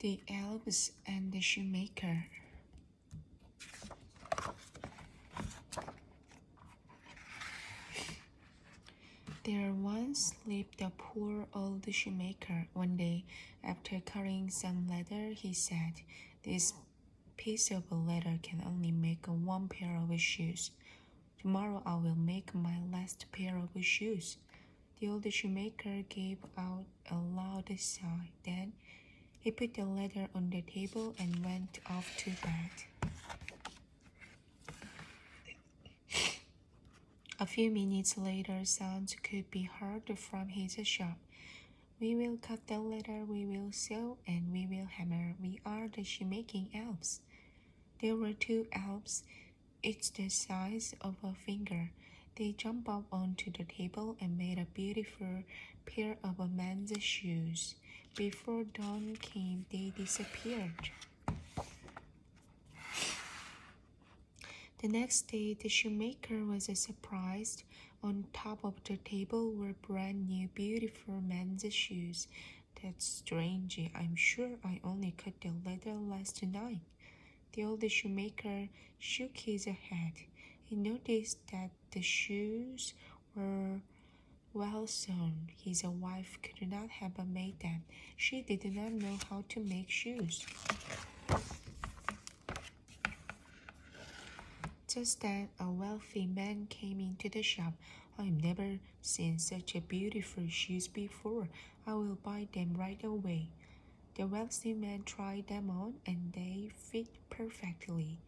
The elves and the shoemaker. There once lived a poor old shoemaker. One day, after cutting some leather, he said, "This piece of leather can only make one pair of shoes. Tomorrow I will make my last pair of shoes." The old shoemaker gave out a loud sigh. Then he put the leather on the table and went off to bed. A few minutes later, sounds could be heard from his shop. "We will cut the leather, we will sew, and we will hammer. We are the shoemaking elves." There were two elves, each the size of a finger. They jumped up onto the table and made a beautiful pair of men's shoes. Before dawn came, they disappeared. The next day, the shoemaker was surprised. On top of the table were brand new, beautiful men's shoes. "That's strange. I'm sure I only cut the leather last night." The old shoemaker shook his head. He noticed that the shoes were well sewn. His wife could not have made them. She did not know how to make shoes. Just then, a wealthy man came into the shop. "I've never seen such a beautiful shoes before. I will buy them right away." The wealthy man tried them on, and they fit perfectly.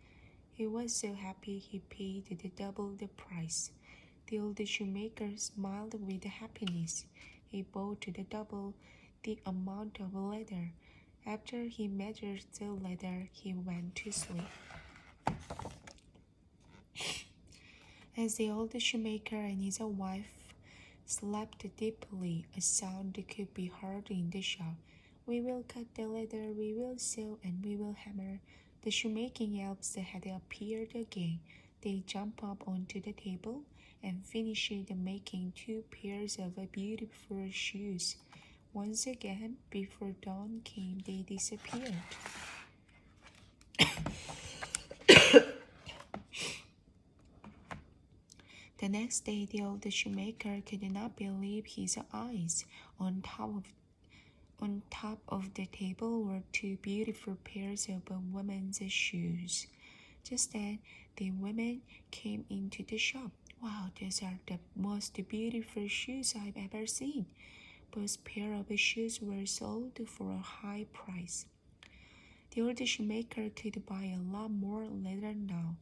He was so happy he paid double the price. The old shoemaker smiled with happiness. He bought double the amount of leather. After he measured the leather, he went to sleep. As the old shoemaker and his wife slept deeply, a sound could be heard in the shop. "We will cut the leather, we will sew, and we will hammer." The shoemaking elves had appeared again. They jumped up onto the table and finished making two pairs of beautiful shoes. Once again, before dawn came, they disappeared. The next day, the old shoemaker could not believe his eyes. On top of the table were two beautiful pairs of women's shoes. Just then, the women came into the shop. "Wow, these are the most beautiful shoes I've ever seen." Both pairs of shoes were sold for a high price. The old shoemaker could buy a lot more leather now.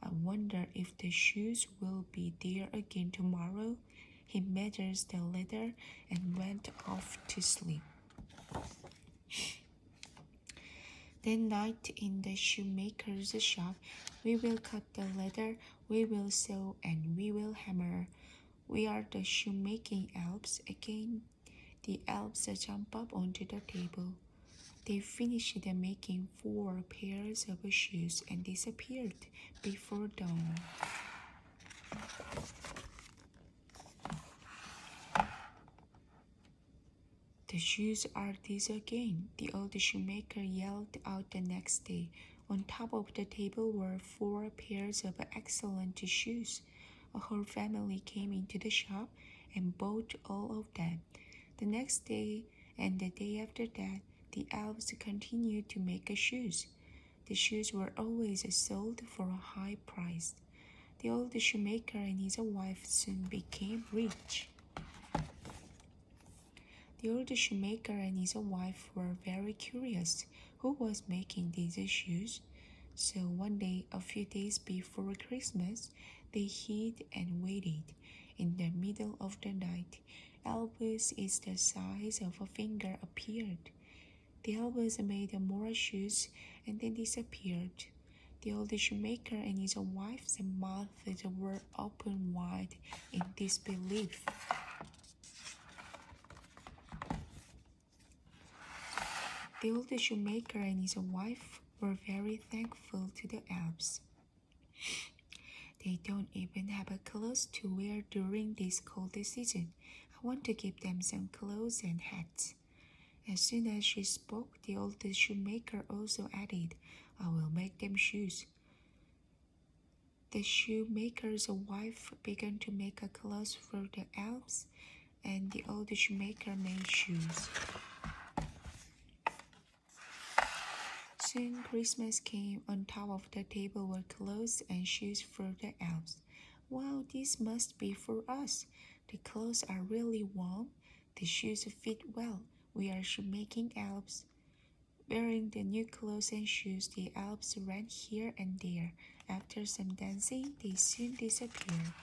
"I wonder if the shoes will be there again tomorrow." He measured the leather and went off to sleep. That night in the shoemaker's shop, "We will cut the leather, we will sew, and we will hammer. We are the shoemaking elves." Again, the elves jumped up onto the table. They finished making 4 pairs of shoes and disappeared before dawn. "The shoes are these again," the old shoemaker yelled out the next day. On top of the table were 4 pairs of excellent shoes. A whole family came into the shop and bought all of them. The next day and the day after that, the elves continued to make shoes. The shoes were always sold for a high price. The old shoemaker and his wife soon became rich. The old shoemaker and his wife were very curious who was making these shoes. So one day, a few days before Christmas, they hid and waited. In the middle of the night, elves is the size of a finger appeared. The elves made more shoes and then disappeared. The old shoemaker and his wife's mouths were open wide in disbelief. The old shoemaker and his wife were very thankful to the elves. "They don't even have clothes to wear during this cold season. I want to give them some clothes and hats." As soon as she spoke, the old shoemaker also added, I will make them shoes. The shoemaker's wife began to make a clothes for the elves, and the old shoemaker made shoes. Soon Christmas came. On top of the table were clothes and shoes for the elves. Wow, this must be for us. The clothes are really warm. The shoes fit well. We are shoemaking elves. Wearing the new clothes and shoes, the elves ran here and there. After some dancing, they soon disappeared.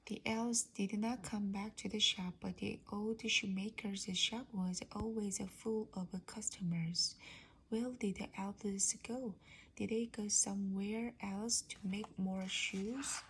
The elves did not come back to the shop, but the old shoemaker's shop was always full of customers. Where did the elves go? Did they go somewhere else to make more shoes?